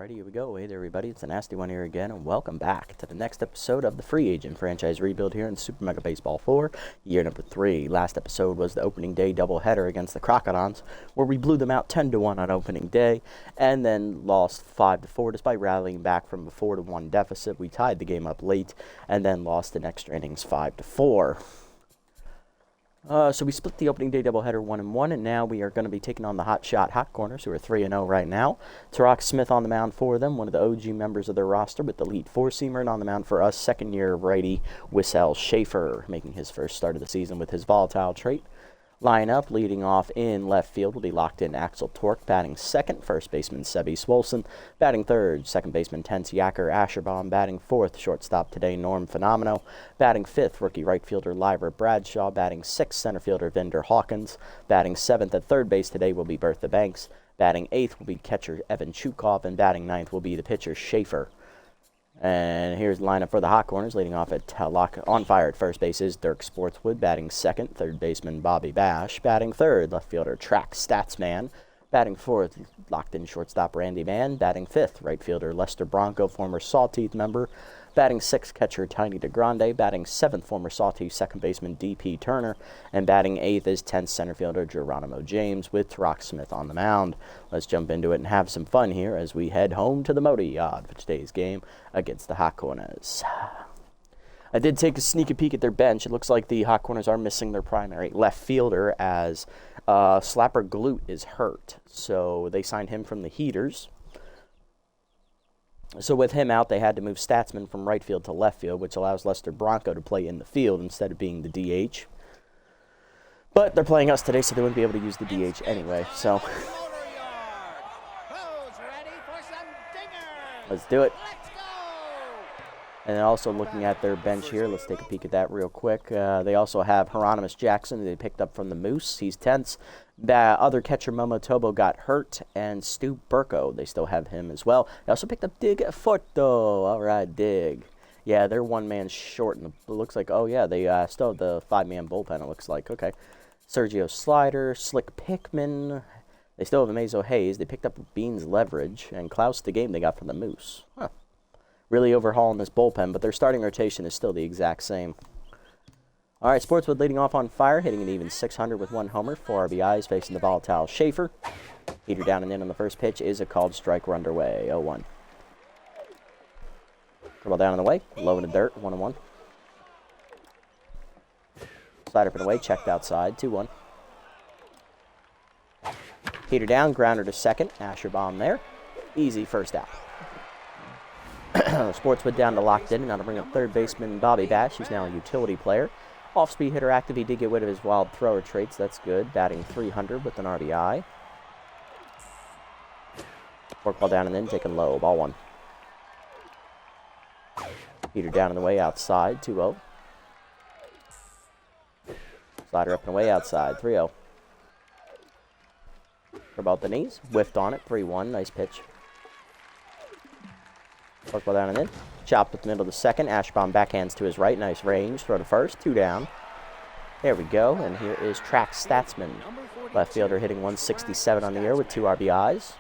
Alrighty, here we go. Hey there, everybody. It's the Nasty One here again, and welcome back to the next episode of the Free Agent Franchise Rebuild here in Super Mega Baseball 4, year number 3. Last episode was the opening day doubleheader against the Crocodons, where we blew them out 10-1 on opening day, and then lost 5-4 despite rallying back from a 4-1 deficit. We tied the game up late, and then lost in extra innings 5-4. So we split the opening day doubleheader 1-1, and now we are going to be taking on the Hot Corners, who are 3-0 right now. Tarak Smith on the mound for them, one of the OG members of their roster, with the lead four-seamer, and on the mound for us, second-year righty Wissel Schaefer, making his first start of the season with his volatile trait. Lineup leading off in left field will be locked in Axel Torque, batting second, first baseman Sebi Swolson, batting third, second baseman Tense Yacker Asherbaum, batting fourth, shortstop today Norm Fenomeno, batting fifth, rookie right fielder Lyra Bradshaw, batting sixth, center fielder Vinder Hawkins, batting seventh at third base today will be Bertha Banks, batting eighth will be catcher Evan Chukov, and batting ninth will be the pitcher Schaefer. And here's the lineup for the Hot Corners. Leading off at on fire at first base is Dirk Sportswood, batting second, third baseman Bobby Bash, batting third, left fielder Track Statsman, batting fourth, locked in shortstop Randy Mann, batting fifth, right fielder Lester Bronco, former Sawteeth member, batting sixth, catcher Tiny DeGrande, batting seventh, former Sawteeth second baseman D.P. Turner, and batting eighth is 10th center fielder Geronimo James, with Tarak Smith on the mound. Let's jump into it and have some fun here as we head home to the Modi Yard for today's game against the Hot Corners. I did take a sneaky peek at their bench. It looks like the Hot Corners are missing their primary left fielder, as Slapper Glute is hurt. So they signed him from the Heaters. So with him out, they had to move Statsman from right field to left field, which allows Lester Bronco to play in the field instead of being the DH. But they're playing us today, so they wouldn't be able to use the DH anyway. So let's do it. And then also looking at their bench here, let's take a peek at that real quick. They also have Hieronymus Jackson, who they picked up from the Moose. He's tense. Other catcher Momo Tobo got hurt, and Stu Burko, they still have him as well. They also picked up Dig Forto. All right, Dig. Yeah, they're one man short, and it looks like, oh yeah, they still have the five-man bullpen, it looks like. Okay. Sergio Slider, Slick Pickman. They still have Amazo Hayes. They picked up Beans Leverage, and Klaus the Game they got from the Moose. Huh. Really overhauling this bullpen, but their starting rotation is still the exact same. All right, Sportswood leading off on fire, hitting an even 600 with one homer, 4 RBIs, facing the volatile Schaefer. Heater down and in on the first pitch is a called strike. We're underway, 0-1. Ball down in the way, low in the dirt, 1-1. Slider up and away, checked outside, 2-1. Heater down, grounder to second, Asherbaum there. Easy first out. Sportswood down to locked in, and now to bring up third baseman Bobby Bash, who's now a utility player. Off-speed hitter active, he did get rid of his wild thrower traits, that's good. Batting 300 with an RBI. Fork ball down and in, taken low, ball 1. Heater down and away outside, 2-0. Slider up and away outside, 3-0. For about the knees, whiffed on it, 3-1, nice pitch. Fork ball down and in. Chopped up the middle of the second. Ashbaum backhands to his right. Nice range. Throw to first. 2 down. There we go. And here is Track Statsman. Left fielder hitting 167 on the year with 2 RBIs.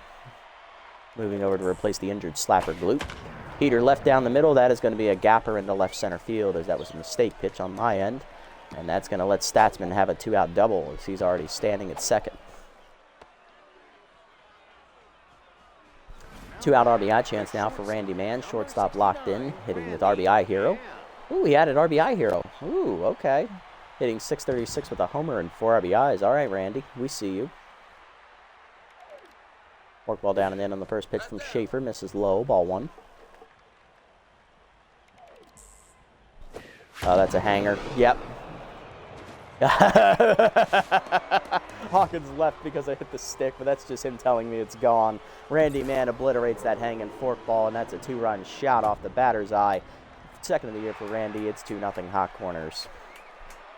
Moving over to replace the injured Slapper Glute. Heater left down the middle. That is going to be a gapper into left center field, as that was a mistake pitch on my end. And that's going to let Statsman have a 2-out double, as he's already standing at second. 2-out RBI chance now for Randy Mann. Shortstop locked in, hitting with RBI Hero. Ooh, he added RBI Hero. Ooh, okay. Hitting 636 with a homer and 4 RBIs. All right, Randy, we see you. Fork ball down and in on the first pitch from Schaefer. Misses low, ball 1. Oh, that's a hanger. Yep. Hawkins left because I hit the stick, but that's just him telling me it's gone. Randy Mann obliterates that hanging fork ball, and that's a 2-run shot off the batter's eye. Second of the year for Randy. It's 2-0 Hot Corners.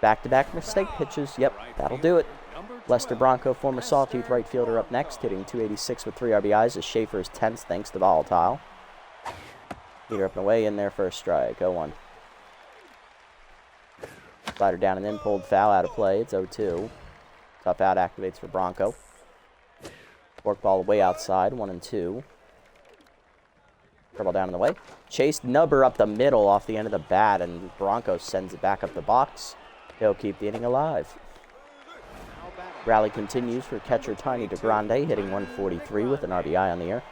Back-to-back mistake pitches. Yep, that'll do it. Lester Bronco, former Sawtooth right fielder, up next, hitting 286 with 3 RBIs as Schaefer is 10th thanks to Volatile. Heater up and away in there for a strike. 0-1. Slider down and in, pulled foul, out of play. It's 0-2. Tough out activates for Bronco. Fork ball way outside, 1-2. Curveball down in the way. Chase Nubber up the middle off the end of the bat, and Bronco sends it back up the box. He'll keep the inning alive. Rally continues for catcher Tiny DeGrande, hitting 143 with an RBI on the year.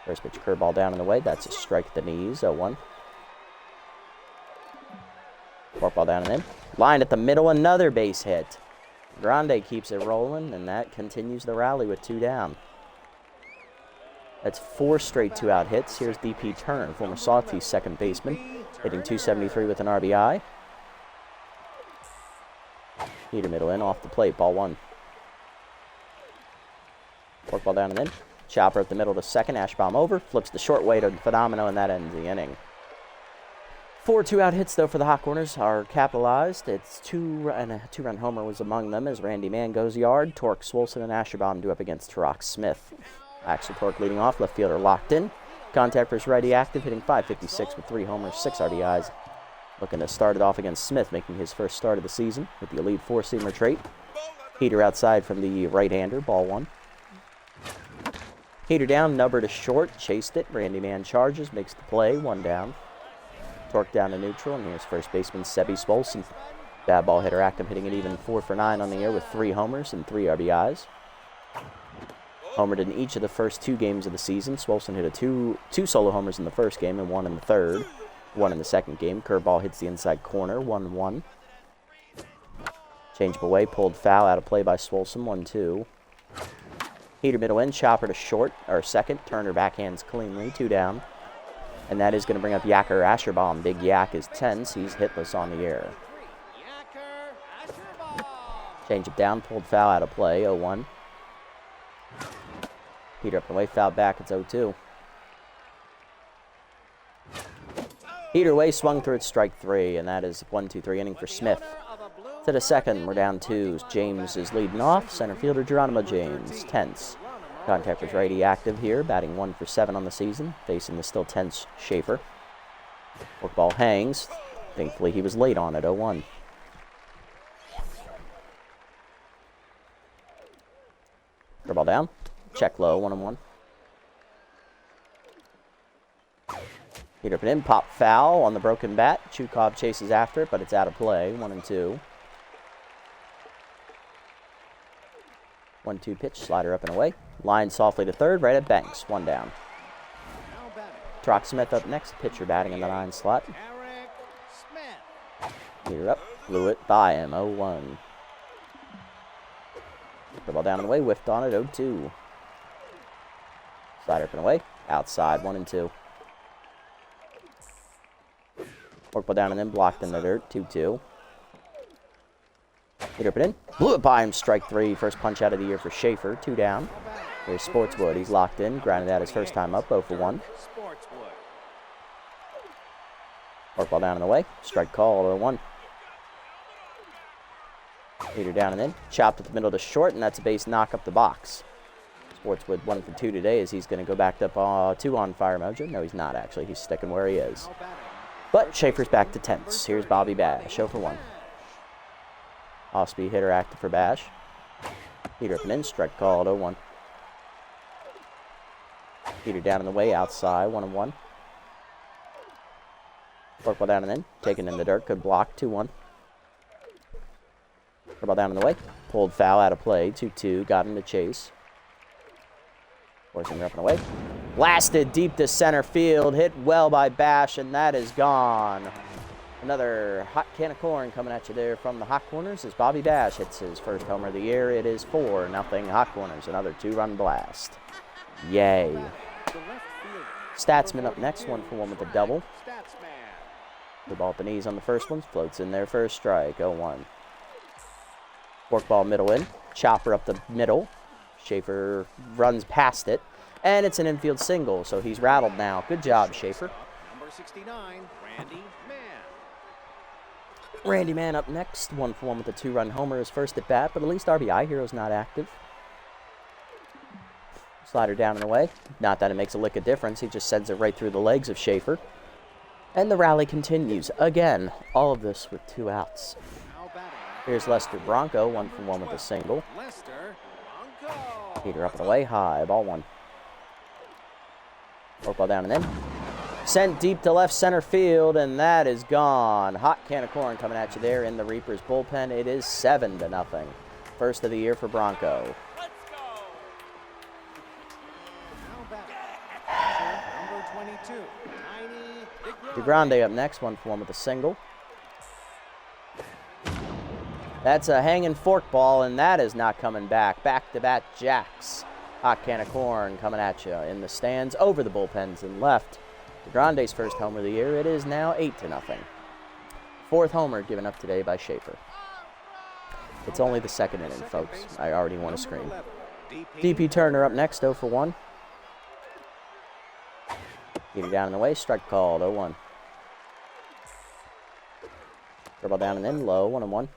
First pitch curveball down in the way. That's a strike at the knees, 0-1. Forkball down and in. Line at the middle, another base hit. Grande keeps it rolling, and that continues the rally with 2 down. That's 4 straight 2-out hits. Here's DP Turner, former Sawtooth second baseman, hitting 273 with an RBI. Heater middle in, off the plate, ball 1. Forkball down and in. Chopper at the middle to second, Ashbaum over, flips the short way to Phenomenal, and that ends the inning. 4 2-out hits, though, for the Hot Corners are capitalized. It's a 2-run homer was among them as Randy Mann goes yard. Torque, Swolson, and Asherbaum do up against Tarak Smith. Axel Torque leading off, left fielder locked in. Contact first righty active, hitting .556 with 3 homers, 6 RBIs. Looking to start it off against Smith, making his first start of the season with the elite 4-seamer trait. Heater outside from the right-hander, ball 1. Heater down, Nubber to short, chased it. Randy Mann charges, makes the play, 1 down. Torque down to neutral, and here's first baseman Sebi Swolson. Bad ball hitter active, hitting it even 4 for 9 on the year with 3 homers and 3 RBIs. Homered in each of the first 2 games of the season. Swolson hit two solo homers in the first game and 1 in the third. 1 in the second game. Curveball hits the inside corner, 1-1. Change away, pulled foul, out of play by Swolson, 1-2. Heater middle in, chopper to short, or second. Turner backhands cleanly, 2 down. And that is going to bring up Yacker Asherbaum. Big Yak is tense. He's hitless on the year. Change it down, pulled foul, out of play, 0-1. Heater up and away, foul back, it's 0-2. Heater away, swung through it, strike 3, and that is 1-2-3 inning for Smith. To the second, we're down 2. James is leading off. Center fielder Geronimo James, tense. Contact was righty active here, batting 1 for 7 on the season, facing the still tense Schaefer. Forkball hangs. Thankfully, he was late on it, 0-1. Curveball down. Check low, 1-1. Heater up and in, pop foul on the broken bat. Chukov chases after it, but it's out of play, 1-2. 1-2 pitch, slider up and away. Line softly to third, right at Banks, 1 down. Tarak Smith up next, pitcher batting in the 9 slot. Heater up, blew it by him, 0-1. The ball down and away, whiffed on it, 0-2. Slider up and away, outside, 1-2. Forkball down and then blocked in the dirt, 2-2. Heater up and in, blew it by him, strike 3. First punch out of the year for Schaefer, 2 down. There's Sportswood, he's locked in, grounded out his first time up, 0-1. Forkball down and away, strike call, 0-1. Heater down and in, chopped at the middle to short, and that's a base knock up the box. Sportswood 1 for 2 today as he's going to go back up 2 on fire mojo. No, he's not actually. He's sticking where he is. But Schaefer's back to tense. Here's Bobby Bash, 0 for 1. Off-speed hitter active for Bash. Heater up and in, strike called, 0-1. Heater down in the way, outside, 1-1. Forkball down and in, taken in the dirt, good block, 2-1. Forkball down in the way, pulled foul, out of play, 2-2, got him to chase. Forcing her up and away. Blasted deep to center field, hit well by Bash, and that is gone. Another hot can of corn coming at you there from the Hot Corners as Bobby Bash hits his first homer of the year. It is 4-0 Hot Corners, another 2-run blast. Yay. Statsman up next, 1 for 1 with a double. The ball at the knees on the first one, floats in there for a strike, 0-1. Forkball middle in, chopper up the middle. Schaefer runs past it, and it's an infield single, so he's rattled now. Good job, Schaefer. Number 69, Randy Mann. Randy Mann up next, 1 for 1 with a 2-run homer, his first at bat, but at least RBI Hero's not active. Slider down and away. Not that it makes a lick of difference, he just sends it right through the legs of Schaefer. And the rally continues. Again, all of this with 2 outs. Here's Lester Bronco, 1 for 1 with a single. Lester Bronco. Heater up and away, high, ball 1. Work ball down and in. Sent deep to left center field, and that is gone. Hot can of corn coming at you there in the Reapers bullpen. It is 7-0. First of the year for Bronco. Let's go. Now batting, number 22, Tiny DeGrande up next, 1-for-1 with a single. That's a hanging fork ball, and that is not coming back. Back-to-back jacks. Hot can of corn coming at you in the stands over the bullpens and left. DeGrande's first homer of the year. It is now 8-0. Fourth homer given up today by Schaefer. It's only the second inning, folks. I already want to scream. DP Turner up next, 0-for-1. Get it down in the way, strike called, 0-1. Dribble down and in, low, 1-1.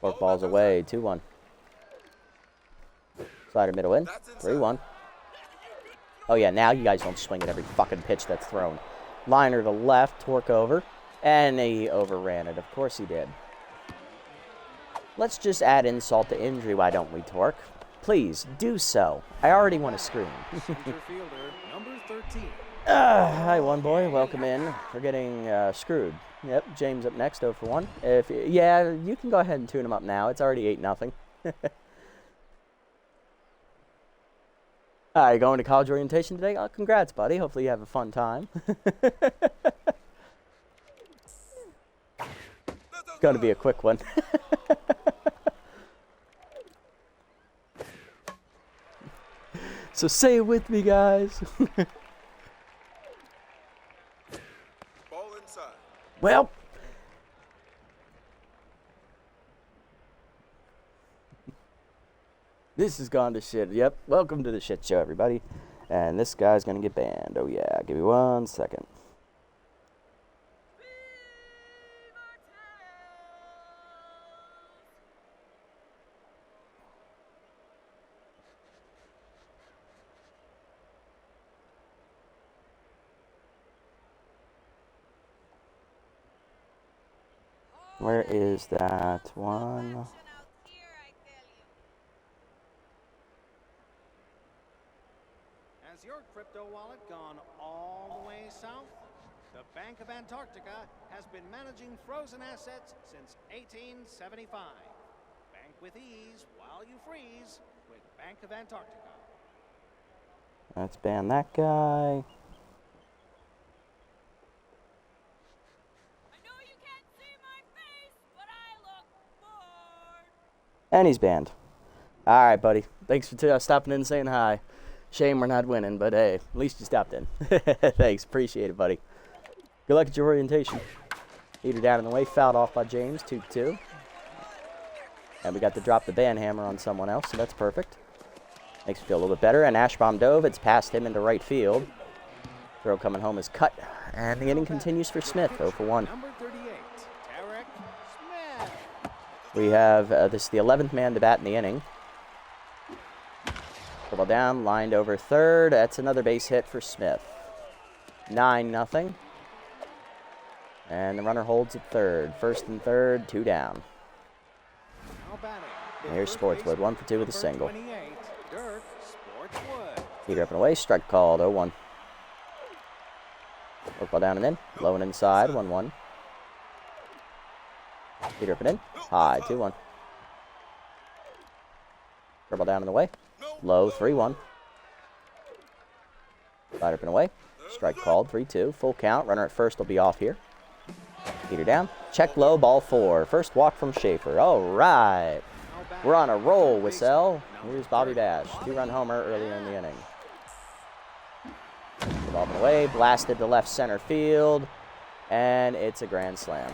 Fork balls away, 2-1. Slider middle in, 3-1. Oh yeah, now you guys don't swing at every fucking pitch that's thrown. Liner to left, torque over, and he overran it. Of course he did. Let's just add insult to injury, why don't we, torque? Please, do so. I already want to scream. Center fielder, number 13. Hi, one boy. Welcome in. We're getting screwed. Yep, James up next, 0-for-1. Yeah, you can go ahead and tune him up now. It's already 8-0. All right, going to college orientation today? Oh, congrats, buddy. Hopefully you have a fun time. Going to be a quick one. So say it with me, guys. Ball inside. Well, this has gone to shit. Yep, welcome to the shit show, everybody. And this guy's going to get banned. Oh, yeah, give me 1 second. Where is that one? Has your crypto wallet gone all the way south? The Bank of Antarctica has been managing frozen assets since 1875. Bank with ease while you freeze with Bank of Antarctica. Let's ban that guy. And he's banned. All right, buddy. Thanks for stopping in and saying hi. Shame we're not winning, but hey, at least you stopped in. Thanks. Appreciate it, buddy. Good luck at your orientation. Heater down in the way. Fouled off by James. 2-2. And we got to drop the ban hammer on someone else, so that's perfect. Makes me feel a little bit better. And Ashbaum dove. It's past him into right field. Throw coming home is cut. And the inning continues for Smith. 0-for-1. Number 38, Tarek Smith. We have, this is the 11th man to bat in the inning. Ball down, lined over third. That's another base hit for Smith. 9-0. And the runner holds at third. First and third, 2 down. Now batting. Here's Sportswood, 1 for 2 with a single. 28, Dirk Sportswood. Heater up and away, strike called, 0-1. Work ball down and in, low and inside, 1-1. Heater up and in, high, 2-1. Dribble down and away, low, 3-1. Slide up and away, strike called, 3-2. Full count, runner at first will be off here. Heater down, check low, ball 4. First walk from Schaefer, all right. We're on a roll, Wissell. Here's Bobby Bash, 2-run homer earlier in the inning. Ball up and away, blasted to left center field, and it's a grand slam.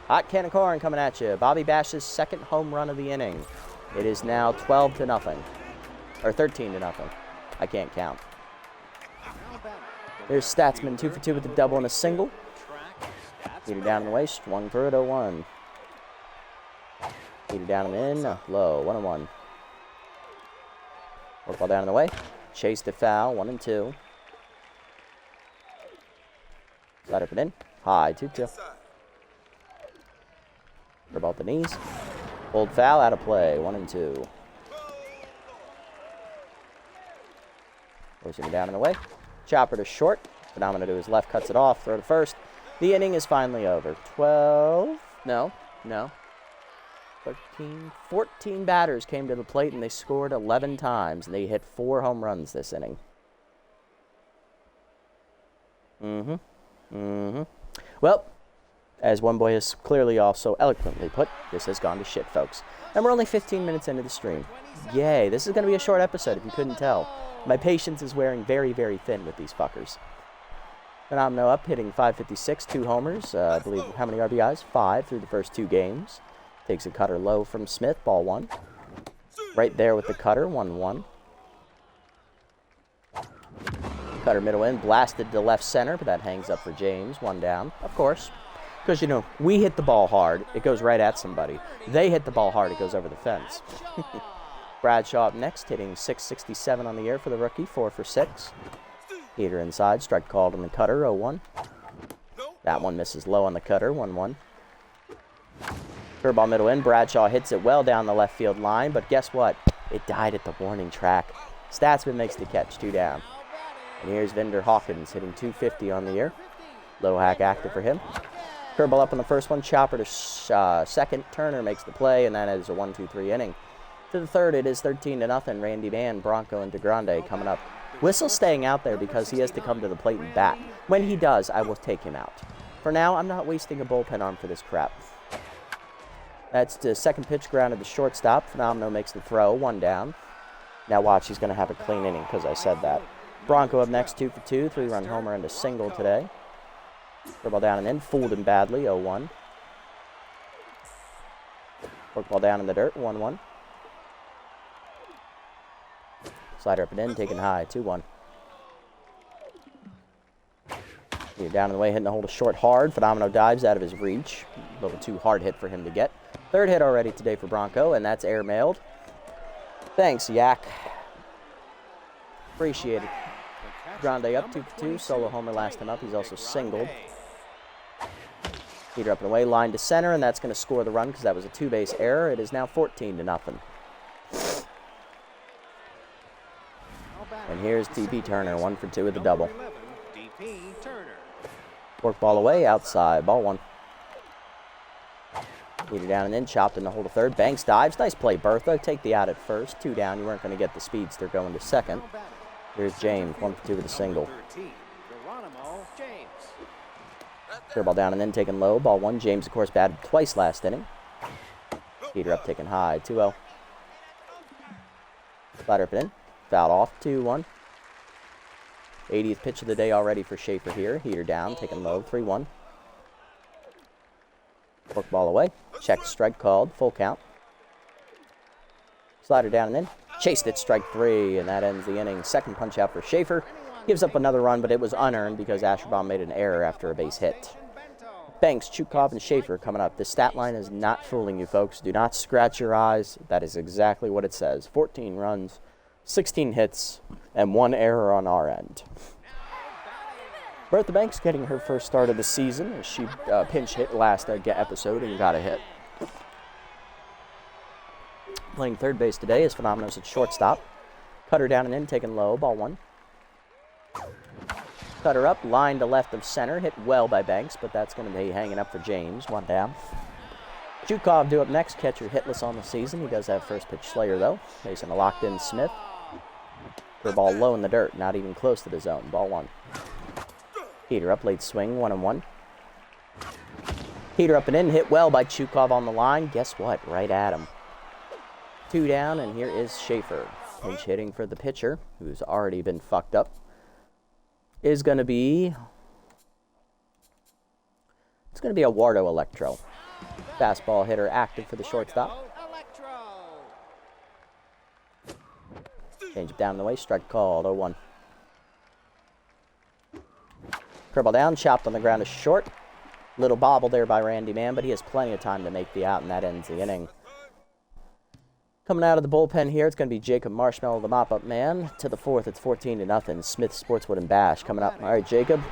Hot can of corn coming at you. Bobby Bash's second home run of the inning. It is now 12-0, or 13-0. I can't count. There's Statsman, 2 for 2 with a double and a single. Heater down in the way, swung for it, 0-1. Heater down and in, low, 1-1. Work ball down in the way, chased it foul, 1-2. Slide up and in, high, 2-2. About the knees. Hold foul, out of play, 1-2. Forcing it down in the way. Chopper to short. Phenomena to his left, cuts it off. Throw to first. The inning is finally over. 12. No. 13. 14 batters came to the plate, and they scored 11 times. And they hit 4 home runs this inning. Well, as one boy has clearly also eloquently put, this has gone to shit, folks. And we're only 15 minutes into the stream. Yay, this is going to be a short episode, if you couldn't tell. My patience is wearing very, very thin with these fuckers. Phenomeno up, hitting .556, 2 homers. I believe, how many RBIs? 5 through the first 2 games. Takes a cutter low from Smith, ball 1. Right there with the cutter, 1-1. Cutter middle in, blasted to left center, but that hangs up for James, 1 down. Of course, because, you know, we hit the ball hard, it goes right at somebody. They hit the ball hard, it goes over the fence. Bradshaw up next, hitting .667 on the year for the rookie, 4 for 6. Heater inside, strike called on the cutter, 0-1. That one misses low on the cutter, 1-1. Curveball middle in, Bradshaw hits it well down the left field line, but guess what? It died at the warning track. Statsman makes the catch, 2 down. And here's Vinder Hawkins hitting .250 on the year. Low hack active for him. Curveball up on the first one, chopper to second. Turner makes the play, and that is a 1-2-3 inning. To the third, it is 13-0. Randy Mann, Bronco, and DeGrande coming up. Whistle staying out there because he has to come to the plate and bat. When he does, I will take him out. For now, I'm not wasting a bullpen arm for this crap. That's the second pitch, grounded to shortstop. Phenomeno makes the throw, 1 down. Now watch, he's going to have a clean inning because I said that. Bronco up next, 2 for 2, 3-run homer and a single today. Curveball down and in, fooled him badly, 0-1. Forkball down in the dirt, 1-1. Slider up and in, taken high, 2-1. You're down in the way, hitting the hole to short hard. Phenomeno dives out of his reach. A little too hard hit for him to get. Third hit already today for Bronco, and that's air-mailed. Thanks, Yak. Appreciate it. Grande up, 2 for 2. Solo homer last him up. He's also singled. Heater up and away, line to center, and that's going to score the run because that was a 2-base error. It is now 14-0. And here's DP Turner, 1 for 2 with the double. Forkball away, outside, ball 1. Heater down and in, chopped in the hole to third. Banks dives. Nice play, Bertha. Take the out at first. 2 down. You weren't going to get the speedster going to second. Here's James, 1 for 2 with a single. Curveball down and in, taken low. Ball 1. James, of course, batted twice last inning. Heater up, taken high. 2-0. Slider up and in. Fouled off. 2-1. 80th pitch of the day already for Schaefer here. Heater down, taken low. 3-1. Forkball away. Check, strike called. Full count. Slider down and in. Chased it, strike 3, and that ends the inning. Second punch out for Schaefer. Gives up another run, but it was unearned because Asherbaum made an error after a base hit. Banks, Chukov, and Schaefer coming up. The stat line is not fooling you, folks. Do not scratch your eyes. That is exactly what it says. 14 runs, 16 hits, and 1 error on our end. Bertha Banks getting her first start of the season as she pinch hit last episode and got a hit. Playing third base today is Phenomenos at shortstop. Cutter down and in, taken low, ball 1. Cutter up, line to left of center, hit well by Banks, but that's going to be hanging up for James, 1 down. Chukov due up next, catcher hitless on the season. He does have first pitch Slayer though, facing a locked in Smith. Curveball low in the dirt, not even close to the zone, ball 1. Heater up, late swing, 1-1. Heater up and in, hit well by Chukov on the line. Guess what? Right at him. 2 down, and here is Schaefer. Pinch hitting for the pitcher, who's already been fucked up. Is going to be... It's going to be Eduardo Electro. Fastball hitter active for the shortstop. Change it down the way, strike called, 0-1. Curveball down, chopped on the ground to short. Little bobble there by Randy Mann, but he has plenty of time to make the out, and that ends the inning. Coming out of the bullpen here, it's going to be Jacob Marshmallow, the mop-up man. To the fourth, it's 14-0. Smith, Sportswood, and Bash coming up. All right, Jacob.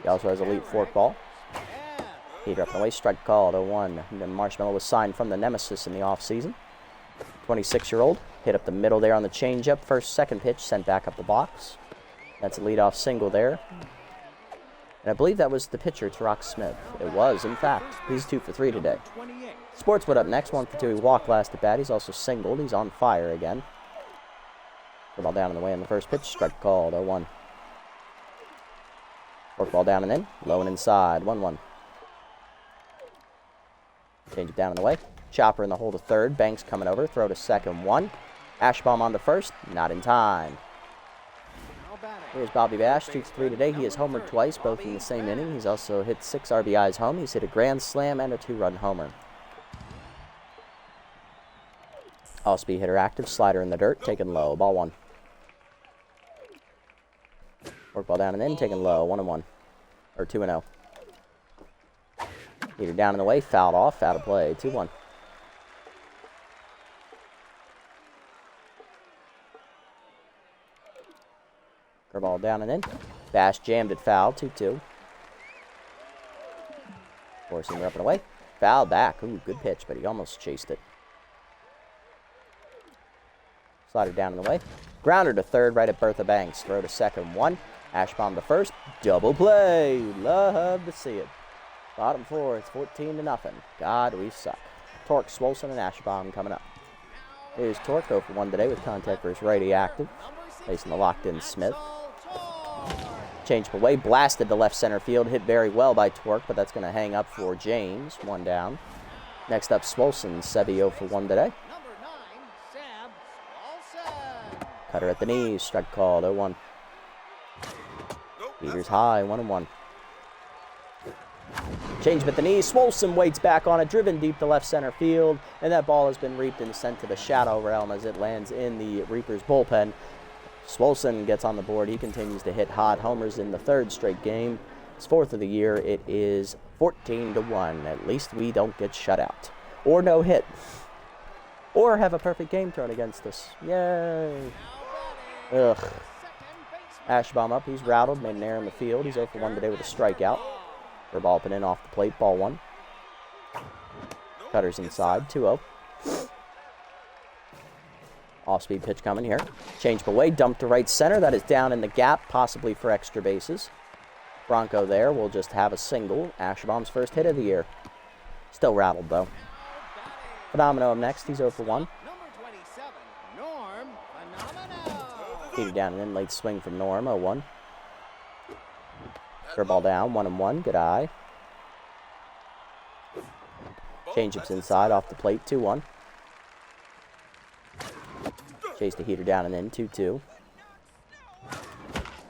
He also has a late forkball. Heater up and away, strike called, 0-1. And then Marshmallow was signed from the Nemesis in the offseason. 26-year-old. Hit up the middle there on the changeup. Second pitch sent back up the box. That's a leadoff single there. And I believe that was the pitcher, Tarak Smith. It was, in fact. He's 2 for 3 today. Sportswood up next, 1 for 2. He walked last at bat. He's also singled. He's on fire again. The ball down in the way on the first pitch. Strike called, 0-1. Work ball down and in. Low and inside, 1-1. Change it down in the way. Chopper in the hole to third. Banks coming over. Throw to second, 1. Ashbaum on to first. Not in time. Here's Bobby Bash. 2 for 3 today. He has homered twice, both in the same inning. He's also hit 6 RBIs home. He's hit a grand slam and a 2-run homer. All-speed hitter active. Slider in the dirt. Taken low. Ball 1. Work ball down and in. Taken low. 1-1. Or 2-0. Heater down in the way. Fouled off. Out of play. 2-1. Curveball down and in. Bash jammed it foul. 2-2. Forcing her up and away. Foul back. Ooh, good pitch, but he almost chased it. Slider down in the way. Grounder to third right at Bertha Banks. Throw to second, 1. Ashbaum to first. Double play. Love to see it. Bottom 4. It's 14-0. God, we suck. Torque, Swolson, and Ashbaum coming up. Here's Torque. 0 for 1 today with contact for his righty active. Facing the locked-in Smith. Changed away, blasted to left center field, hit very well by Torque, but that's going to hang up for James. 1 down. Next up, Swolson, Sebi 0 for 1 today. Cutter at the knees, strike called, 0-1. Beaters high, 1-1. Change at the knees, Swolson waits back on it, driven deep to left center field, and that ball has been reaped and sent to the shadow realm as it lands in the Reapers bullpen. Swolson gets on the board. He continues to hit hot homers in the 3rd straight game. His 4th of the year. It is 14-1. At least we don't get shut out. Or no hit. Or have a perfect game thrown against us. Yay. Ugh. Ashbaum up. He's rattled. Made an error in the field. He's 0 for 1 today with a strikeout. For ball up and in off the plate. Ball 1. Cutter's inside. 2-0. Off-speed pitch coming here. Change away, dump to right center. That is down in the gap, possibly for extra bases. Bronco there will just have a single. Ashbaum's first hit of the year. Still rattled, though. Phenomenal up next. He's 0 for 1. Heated down and in. Late swing from Norm. 0-1. Curveball down. 1-1. Good eye. Change-ups inside off the plate. 2-1. Chase the heater down and in, 2-2.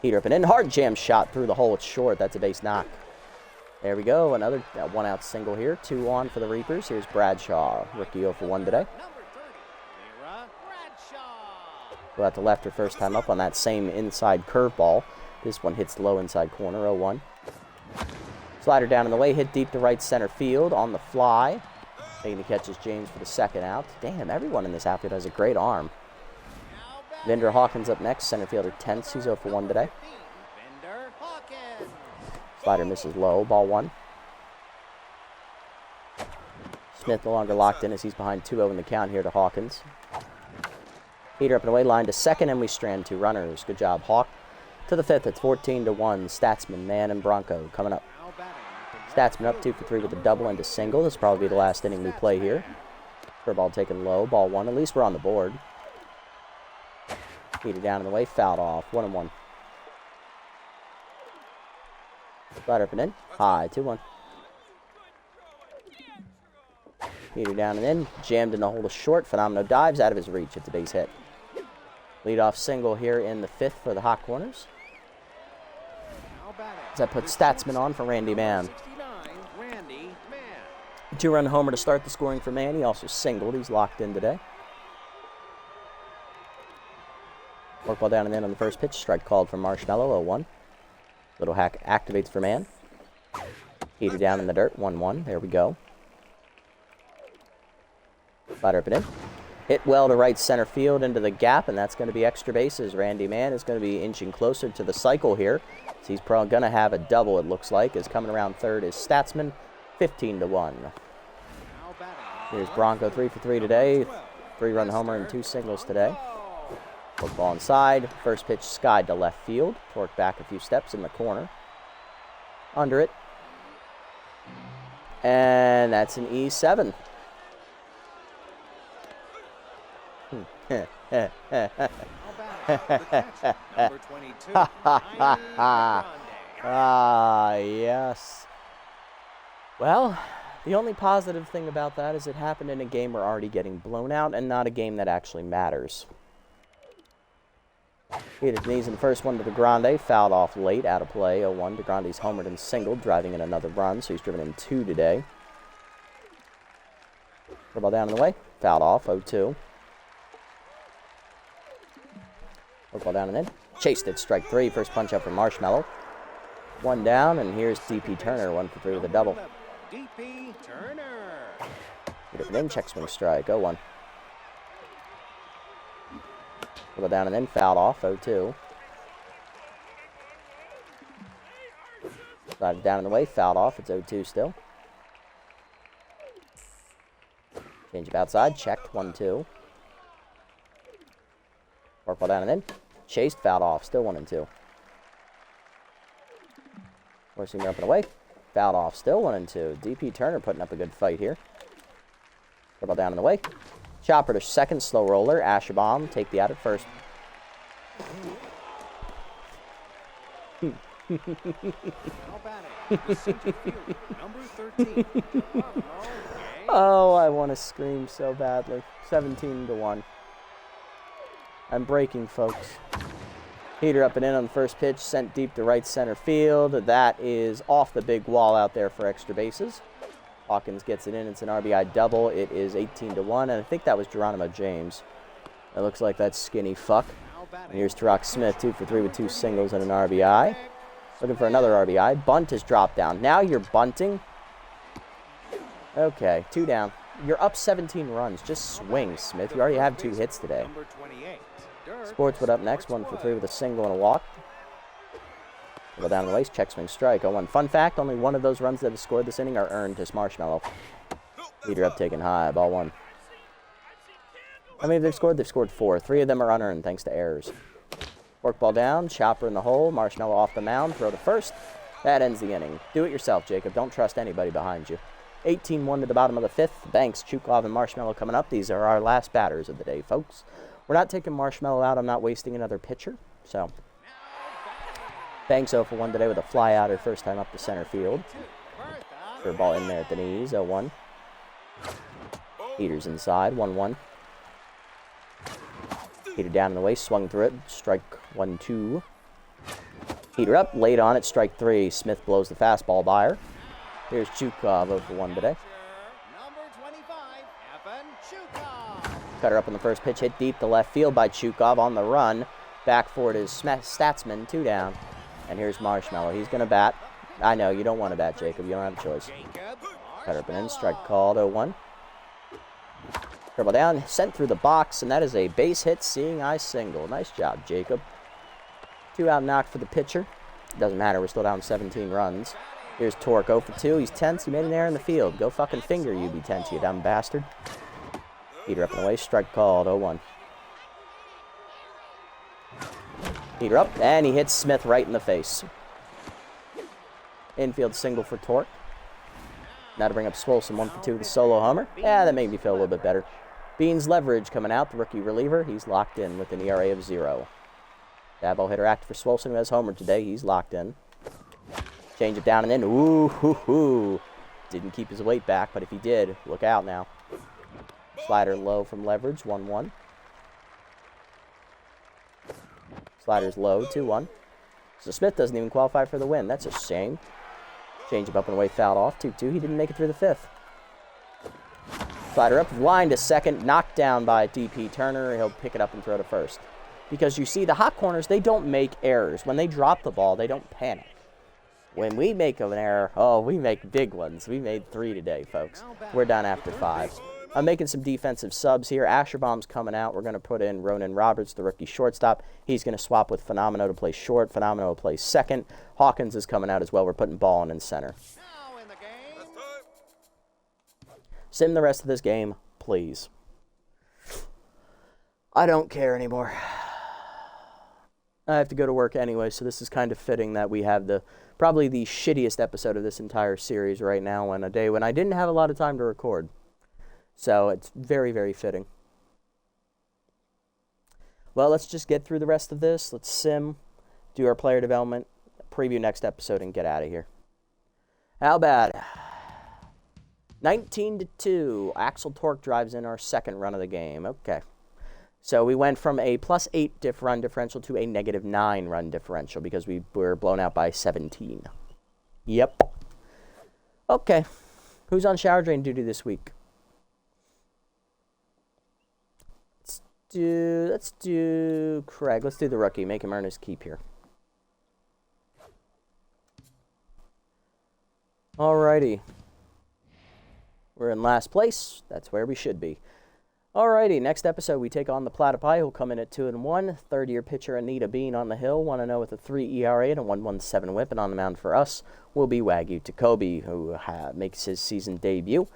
Heater up and in, hard jam shot through the hole. It's short. That's a base knock. There we go. Another 1-out single here. 2 on for the Reapers. Here's Bradshaw, rookie 0 for 1 today. Go out to left for first time up on that same inside curveball. This one hits low inside corner, 0-1. Slider down in the way, hit deep to right center field on the fly. Making the catch is James for the 2nd out. Damn, everyone in this outfit has a great arm. Vinder Hawkins up next, center fielder Tense. He's 0 for 1 today. Slider misses low, ball 1. Smith no longer locked in as he's behind 2-0 in the count here to Hawkins. Heater up and away, line to second, and we strand 2 runners. Good job, Hawk. To the 5th, it's 14-1. Statsman, Mann, and Bronco coming up. Statsman up 2 for 3 with a double and a single. This will probably be the last inning we play here. Curveball taken low, ball 1. At least we're on the board. Heater down in the way, fouled off, 1-1. Slider up and in, high, 2-1. Heater down and in, jammed in the hole to short. Phenomenal dives out of his reach. It's a base hit. Leadoff single here in the 5th for the Hot Corners. As I put Statsman on for Randy Mann. 2-run homer to start the scoring for Mann. He also singled. He's locked in today. Work ball down and in on the first pitch. Strike called for Marshmallow, 0-1. Little hack activates for Mann. Heater down in the dirt, 1-1. There we go. Slider up and in. Hit well to right center field into the gap, and that's going to be extra bases. Randy Mann is going to be inching closer to the cycle here. So he's probably going to have a double, it looks like. As coming around third is Statsman, 15-1. Here's Bronco 3 for 3 today. 3-run homer and 2 singles today. Football inside. First pitch skied to left field. Torque back a few steps in the corner. Under it. And that's an E7. Number 22. Ah, yes. Well, the only positive thing about that is it happened in a game we're already getting blown out and not a game that actually matters. Hit his knees in the first one to DeGrande, fouled off late, out of play, 0-1. DeGrande's homered and singled, driving in another run, so he's driven in 2 today. Ball down in the way, fouled off, 0-2. Ball down and in. Chased it, strike 3, first punch up for Marshmallow. 1 down, and here's DP Turner, 1 for 3 with a double. DP Turner. Hit it and in, check swing strike, 0-1. Ball down and in, fouled off, 0-2. Slide down in the way, fouled off, it's 0-2 still. Change up outside, checked, 1-2. Ball down and in. Chased, fouled off, still 1-2. Forcing up and away. Fouled off, still 1-2. DP Turner putting up a good fight here. Ball down and away. Chopper to second, slow roller. Asherbomb, take the out at first. Now batting, the center fielder, number 13. Oh, I want to scream so badly. 17-1. I'm breaking, folks. Heater up and in on the first pitch, sent deep to right center field. That is off the big wall out there for extra bases. Hawkins gets it in. It's an RBI double. It is 18-1, and I think that was Geronimo James. It looks like that skinny fuck. And here's Tarak Smith, 2 for 3 with 2 singles and an RBI. Looking for another RBI. Bunt is dropped down. Now you're bunting. Okay, 2 down. You're up 17 runs. Just swing, Smith. You already have 2 hits today. Sportswood up next, 1 for 3 with a single and a walk. Go down the waist, check swing strike, 0-1. Fun fact, only 1 of those runs that have scored this inning are earned to Marshmallow. Leader up, taken high, ball 1. How many have they scored? They've scored 4. 3 of them are unearned thanks to errors. Fork ball down, Chopper in the hole, Marshmallow off the mound, throw to first. That ends the inning. Do it yourself, Jacob. Don't trust anybody behind you. 18-1 to the bottom of the 5th. Banks, Chukov, and Marshmallow coming up. These are our last batters of the day, folks. We're not taking Marshmallow out. I'm not wasting another pitcher. So, Banks 0 for 1 today with a fly out her first time up to center field. Third ball in there at the knees, 0-1. Heaters inside, 1-1. Heater down in the waist, swung through it, strike 1-2. Heater up, late on it, strike 3. Smith blows the fastball by her. Here's Chukov 0 for 1 today. Number 25, Evan Chukov. Cutter up on the first pitch, hit deep to left field by Chukov on the run. Back for it is Statsman, 2 down. And here's Marshmallow. He's going to bat. I know, you don't want to bat, Jacob. You don't have a choice. Cutter up and in, strike called, 0-1. Dribble down, sent through the box, and that is a base hit, seeing eye single. Nice job, Jacob. 2 out knocked for the pitcher. Doesn't matter, we're still down 17 runs. Here's Torque, 0 for 2. He's tense. He made an error in the field. Go fucking finger, you be tense, you dumb bastard. Heater up and away. Strike called, 0-1. Heater up, and he hits Smith right in the face. Infield single for Torque. Now to bring up Swolson, 1 for 2 with a solo homer. Yeah, that made me feel a little bit better. Beans Leverage coming out, the rookie reliever. He's locked in with an ERA of 0. Dabo hitter active for Swolson, who has homered today. He's locked in. Change it down and in. Ooh, hoo, hoo. Didn't keep his weight back, but if he did, look out now. Slider low from Leverage, 1-1. Slider's low, 2-1. So Smith doesn't even qualify for the win. That's a shame. Change him up and away, fouled off, 2-2. He didn't make it through the 5th. Slider up, line to second, knocked down by DP Turner. He'll pick it up and throw to first. Because you see, the hot corners, they don't make errors. When they drop the ball, they don't panic. When we make an error, oh, we make big ones. We made 3 today, folks. We're done after 5. I'm making some defensive subs here. Asherbaum's coming out. We're going to put in Ronan Roberts, the rookie shortstop. He's going to swap with Fenomeno to play short. Fenomeno to play second. Hawkins is coming out as well. We're putting Ballin in center. Now in the game. Sim the rest of this game, please. I don't care anymore. I have to go to work anyway, so this is kind of fitting that we have probably the shittiest episode of this entire series right now on a day when I didn't have a lot of time to record. So it's very, very fitting. Well, let's just get through the rest of this. Let's sim, do our player development, preview next episode, and get out of here. How bad? 19-2. Axel Torque drives in our second run of the game. Okay. So we went from a +8 run differential to a -9 run differential because we were blown out by 17. Yep. Okay. Who's on shower drain duty this week? Let's do Craig. Let's do the rookie. Make him earn his keep here. Alrighty. We're in last place. That's where we should be. Alrighty, next episode we take on the Platypi, who'll come in at 2-1. Third-year pitcher Anita Bean on the hill, 1-0 with a 3 ERA and a 1.17 whip. And on the mound for us will be Wagyu Takobi, who makes his season debut.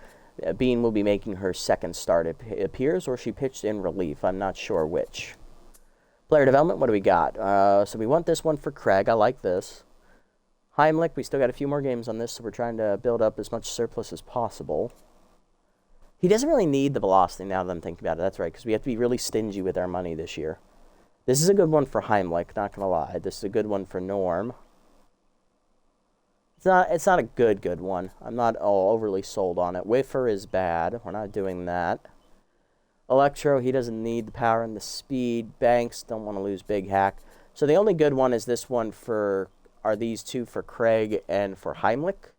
Bean will be making her second start, it appears, or she pitched in relief. I'm not sure which. Player development, what do we got? So we want this one for Craig. I like this. Heimlich, we still got a few more games on this, so we're trying to build up as much surplus as possible. He doesn't really need the velocity now that I'm thinking about it. That's right, because we have to be really stingy with our money this year. This is a good one for Heimlich, not going to lie. This is a good one for Norm. It's not a good one. I'm not overly sold on it. Whiffer is bad. We're not doing that. Electro, he doesn't need the power and the speed. Banks, don't want to lose Big Hack. So the only good one is this one are these two for Craig and for Heimlich.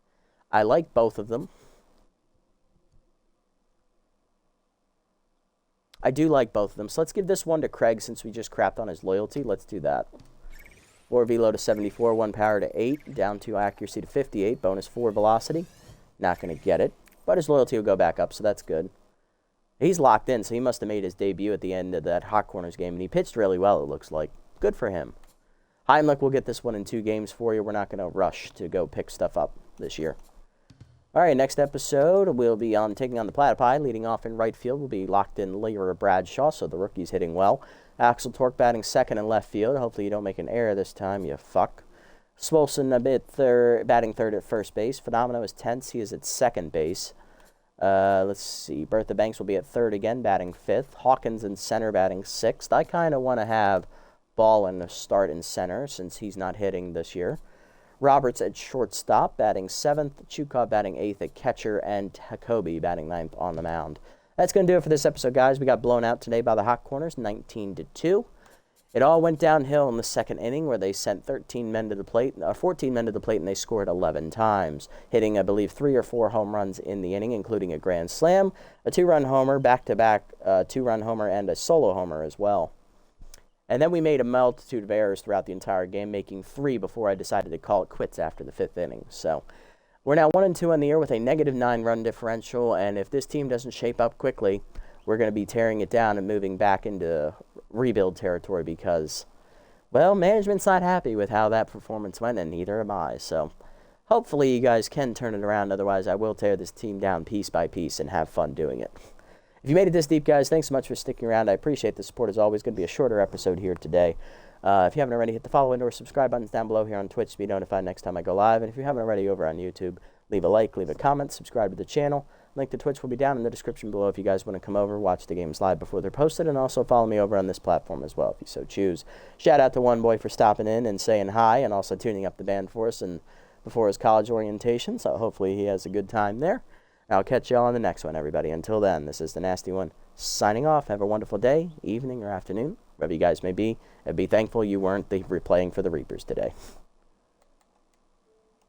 I like both of them. I do like both of them. So let's give this one to Craig since we just crapped on his loyalty. Let's do that. 4 velo to 74, 1 power to 8, down 2 accuracy to 58, bonus 4 velocity. Not going to get it, but his loyalty will go back up, so that's good. He's locked in, so he must have made his debut at the end of that Hot Corners game, and he pitched really well, it looks like. Good for him. Heimlich will get this one in 2 games for you. We're not going to rush to go pick stuff up this year. All right, next episode, we'll be taking on the Platypi. Leading off in right field will be locked in Lyra Bradshaw, so the rookie's hitting well. Axel Torque batting second in left field. Hopefully you don't make an error this time, you fuck. Swolson batting third at first base. Phenomeno is tense. He is at second base. Let's see. Bertha Banks will be at third again, batting fifth. Hawkins in center, batting sixth. I kind of want to have Ballin start in center since he's not hitting this year. Roberts at shortstop, batting seventh. Chukov batting eighth at catcher. And Takobi batting ninth on the mound. That's going to do it for this episode, guys. We got blown out today by the Hot Corners, 19-2. It all went downhill in the second inning where they sent 14 men to the plate, and they scored 11 times, hitting, I believe, 3 or 4 home runs in the inning, including a grand slam, a 2-run homer, back-to-back 2-run homer, and a solo homer as well. And then we made a multitude of errors throughout the entire game, making 3 before I decided to call it quits after the 5th inning. So we're now 1-2 on the year with a -9 run differential, and if this team doesn't shape up quickly, we're going to be tearing it down and moving back into rebuild territory because, well, management's not happy with how that performance went, and neither am I. So hopefully you guys can turn it around. Otherwise, I will tear this team down piece by piece and have fun doing it. If you made it this deep, guys, thanks so much for sticking around. I appreciate the support as always. Going to be a shorter episode here today. If you haven't already, hit the follow and/or subscribe buttons down below here on Twitch to be notified next time I go live. And if you haven't already over on YouTube, leave a like, leave a comment, subscribe to the channel. Link to Twitch will be down in the description below if you guys want to come over, watch the games live before they're posted, and also follow me over on this platform as well if you so choose. Shout out to One Boy for stopping in and saying hi and also tuning up the band for us and before his college orientation, so hopefully he has a good time there. I'll catch y'all on the next one, everybody. Until then, this is the Nasty One signing off. Have a wonderful day, evening, or afternoon, wherever you guys may be, and be thankful you weren't replaying for the Reapers today.